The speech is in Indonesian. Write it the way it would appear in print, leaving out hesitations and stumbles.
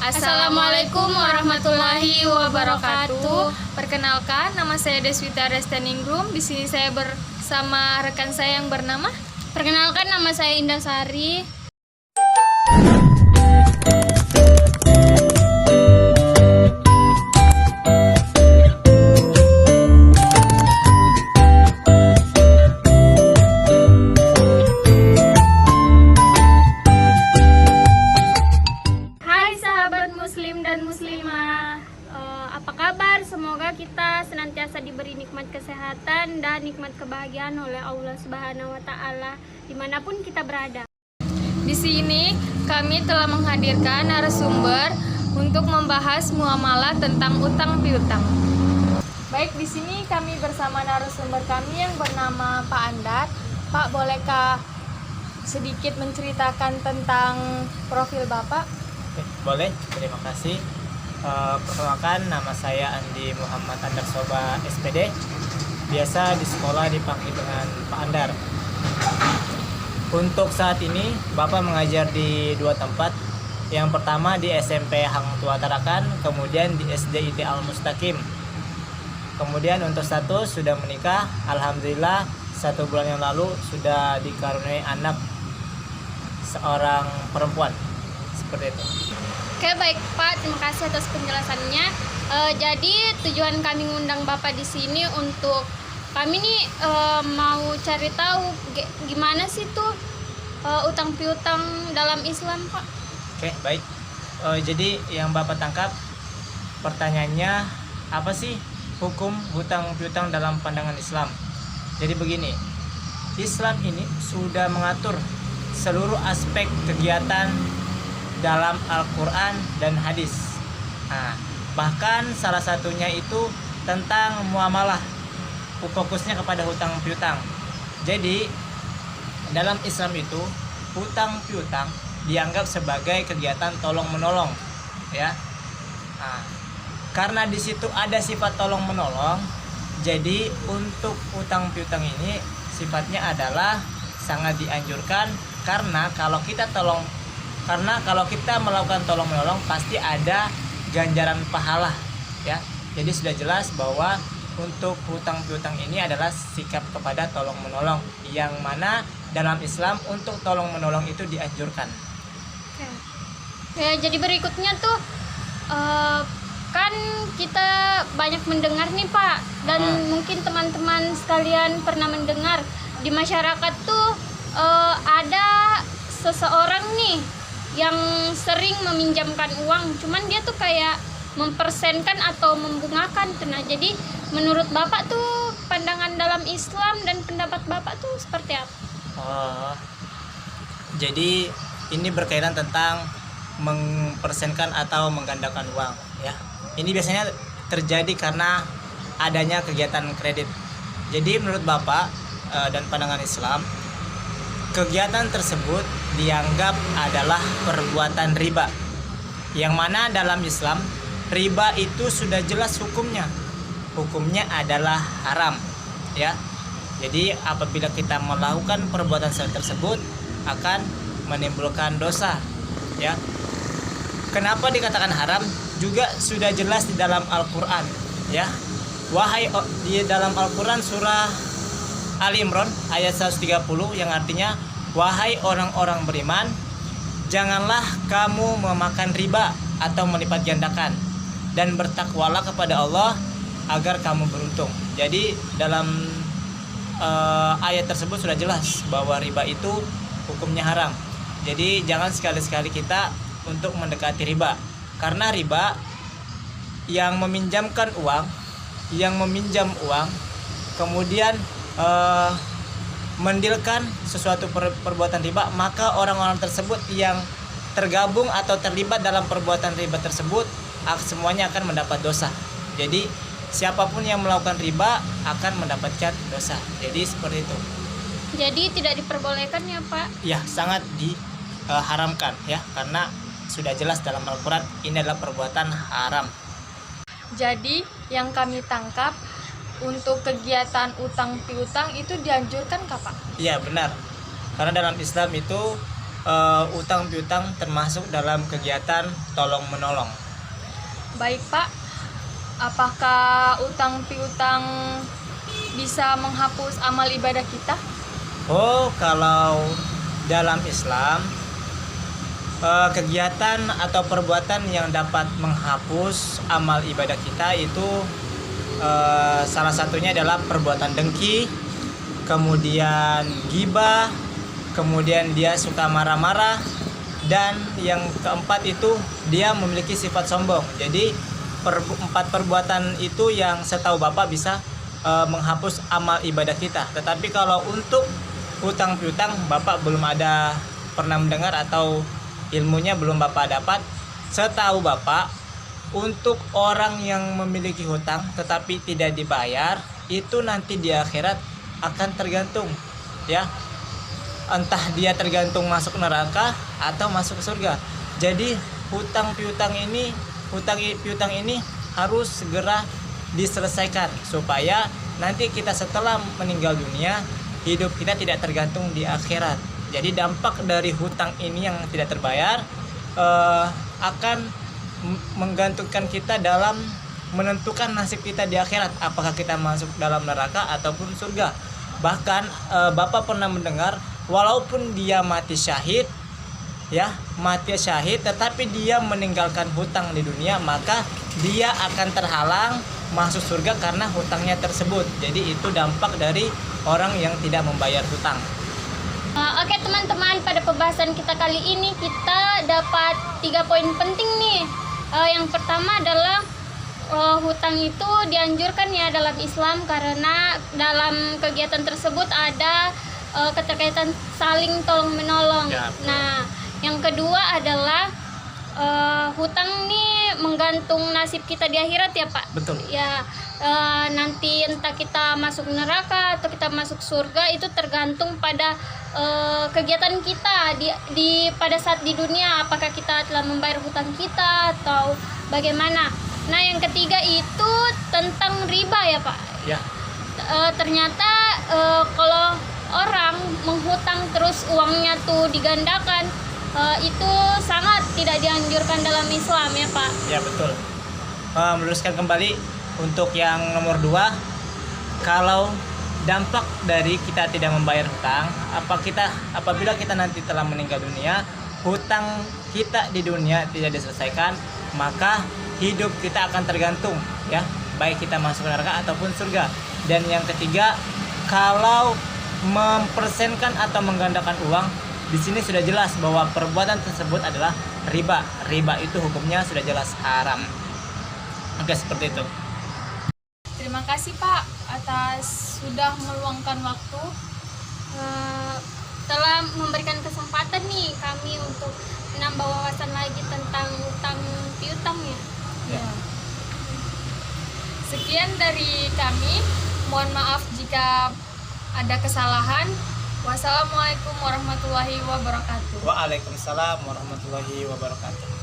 Assalamualaikum warahmatullahi wabarakatuh. Perkenalkan, nama saya Deswita Resteningrum. Di sini saya bersama rekan saya yang bernama. Perkenalkan, nama saya Indah Sari. Hai sahabat muslim dan muslimah. Apa kabar? Semoga kita senantiasa diberi nikmat kesehatan dan nikmat kebahagiaan oleh Allah Subhanahu wa Ta'ala dimanapun kita berada. Di sini kami telah menghadirkan narasumber untuk membahas muamalah tentang utang piutang. Baik, di sini kami bersama narasumber kami yang bernama Pak Andar. Pak, bolehkah sedikit menceritakan tentang profil Bapak? Oke, boleh, terima kasih. Perkenalkan, nama saya Andi Muhammad Andar Soba SPD. Biasa di sekolah dipanggil dengan Pak Andar. Untuk saat ini, Bapak mengajar di dua tempat. Yang pertama di SMP Hang Tua Tarakan, kemudian di SD IT Al Mustaqim. Kemudian untuk status sudah menikah, alhamdulillah 1 bulan yang lalu sudah dikaruniai anak seorang perempuan. Seperti itu. Oke, baik Pak, terima kasih atas penjelasannya. Jadi tujuan kami ngundang Bapak di sini untuk kami nih mau cari tahu gimana sih tuh utang piutang dalam Islam, Pak. Oke, baik. Jadi yang Bapak tangkap pertanyaannya apa sih hukum hutang piutang dalam pandangan Islam? Jadi begini, Islam ini sudah mengatur seluruh aspek kegiatan dalam Al-Quran dan hadis. Nah, bahkan salah satunya itu tentang muamalah, fokusnya kepada hutang piutang. Jadi dalam Islam itu hutang piutang dianggap sebagai kegiatan tolong menolong, ya. Nah, karena di situ ada sifat tolong menolong, jadi untuk hutang piutang ini sifatnya adalah sangat dianjurkan karena kalau kita melakukan tolong menolong pasti ada ganjaran pahala, ya. Jadi sudah jelas bahwa untuk hutang piutang ini adalah sikap kepada tolong menolong, yang mana dalam Islam untuk tolong menolong itu dianjurkan. Ya, jadi berikutnya tuh kan kita banyak mendengar nih Pak, dan mungkin teman-teman sekalian pernah mendengar di masyarakat tuh ada seseorang nih yang sering meminjamkan uang, cuman dia tuh kayak mempersenkan atau membungakan tuh. Nah, jadi menurut Bapak tuh pandangan dalam Islam dan pendapat Bapak tuh seperti apa? Jadi ini berkaitan tentang mempersenkan atau menggandakan uang, ya. Ini biasanya terjadi karena adanya kegiatan kredit. Jadi menurut Bapak dan pandangan Islam, kegiatan tersebut dianggap adalah perbuatan riba, yang mana dalam Islam riba itu sudah jelas hukumnya adalah haram, ya. Jadi apabila kita melakukan perbuatan tersebut akan menimbulkan dosa, ya. Kenapa dikatakan haram? Juga sudah jelas di dalam Al-Quran, ya. Di dalam Al-Quran surah Ali Imran ayat 130 yang artinya, wahai orang-orang beriman, janganlah kamu memakan riba atau melipat gandakan, dan bertakwalah kepada Allah agar kamu beruntung. Jadi dalam ayat tersebut sudah jelas bahwa riba itu hukumnya haram. Jadi jangan sekali-sekali kita untuk mendekati riba, karena riba yang meminjam uang kemudian mendilkan sesuatu perbuatan riba, maka orang-orang tersebut yang tergabung atau terlibat dalam perbuatan riba tersebut semuanya akan mendapat dosa. Jadi siapapun yang melakukan riba akan mendapatkan dosa. Jadi seperti itu. Jadi tidak diperbolehkan ya Pak? Ya, sangat diharamkan, ya, karena sudah jelas dalam Al-Quran ini adalah perbuatan haram. Jadi yang kami tangkap, untuk kegiatan utang piutang itu dianjurkan kah Pak? Iya, benar. Karena dalam Islam itu utang piutang termasuk dalam kegiatan tolong menolong. Baik Pak, apakah utang piutang bisa menghapus amal ibadah kita? Oh, kalau dalam Islam kegiatan atau perbuatan yang dapat menghapus amal ibadah kita itu salah satunya adalah perbuatan dengki, kemudian ghibah, kemudian dia suka marah-marah, dan yang keempat itu dia memiliki sifat sombong. Jadi empat perbuatan itu yang setahu Bapak bisa menghapus amal ibadah kita. Tetapi kalau untuk hutang piutang Bapak belum ada pernah mendengar atau ilmunya belum Bapak dapat. Setahu Bapak, untuk orang yang memiliki hutang tetapi tidak dibayar, itu nanti di akhirat akan tergantung, ya, entah dia tergantung masuk neraka atau masuk surga. Jadi hutang piutang ini harus segera diselesaikan supaya nanti kita setelah meninggal dunia, hidup kita tidak tergantung di akhirat. Jadi dampak dari hutang ini yang tidak terbayar akan menggantungkan kita dalam menentukan nasib kita di akhirat, apakah kita masuk dalam neraka ataupun surga. Bahkan Bapak pernah mendengar, walaupun dia mati syahid, tetapi dia meninggalkan hutang di dunia, maka dia akan terhalang masuk surga karena hutangnya tersebut. Jadi itu dampak dari orang yang tidak membayar hutang. Oke teman-teman, pada pembahasan kita kali ini kita dapat 3 poin penting nih. Yang pertama adalah hutang itu dianjurkan ya dalam Islam karena dalam kegiatan tersebut ada keterkaitan saling tolong menolong. Ya, nah, yang kedua adalah hutang nih menggantung nasib kita di akhirat ya Pak. Betul. Ya, nanti entah kita masuk neraka atau kita masuk surga itu tergantung pada kegiatan kita di pada saat di dunia, apakah kita telah membayar hutang kita atau bagaimana. Nah, yang ketiga itu tentang riba ya Pak. Ya. Ternyata kalau orang menghutang terus uangnya tuh digandakan, itu sangat tidak dianjurkan dalam Islam ya Pak. Ya, betul. Meluruskan kembali untuk yang nomor 2, kalau dampak dari kita tidak membayar hutang, apabila kita nanti telah meninggal dunia, hutang kita di dunia tidak diselesaikan, maka hidup kita akan tergantung, ya, baik kita masuk neraka ataupun surga. Dan yang ketiga, kalau mempersenkan atau menggandakan uang, di sini sudah jelas bahwa perbuatan tersebut adalah riba. Riba itu hukumnya sudah jelas haram. Oke, seperti itu. Terima kasih Pak atas sudah meluangkan waktu, Telah memberikan kesempatan nih kami untuk menambah wawasan lagi tentang utang piutang ya. Ya. Sekian dari kami. Mohon maaf jika ada kesalahan. Wassalamualaikum warahmatullahi wabarakatuh. Waalaikumsalam warahmatullahi wabarakatuh.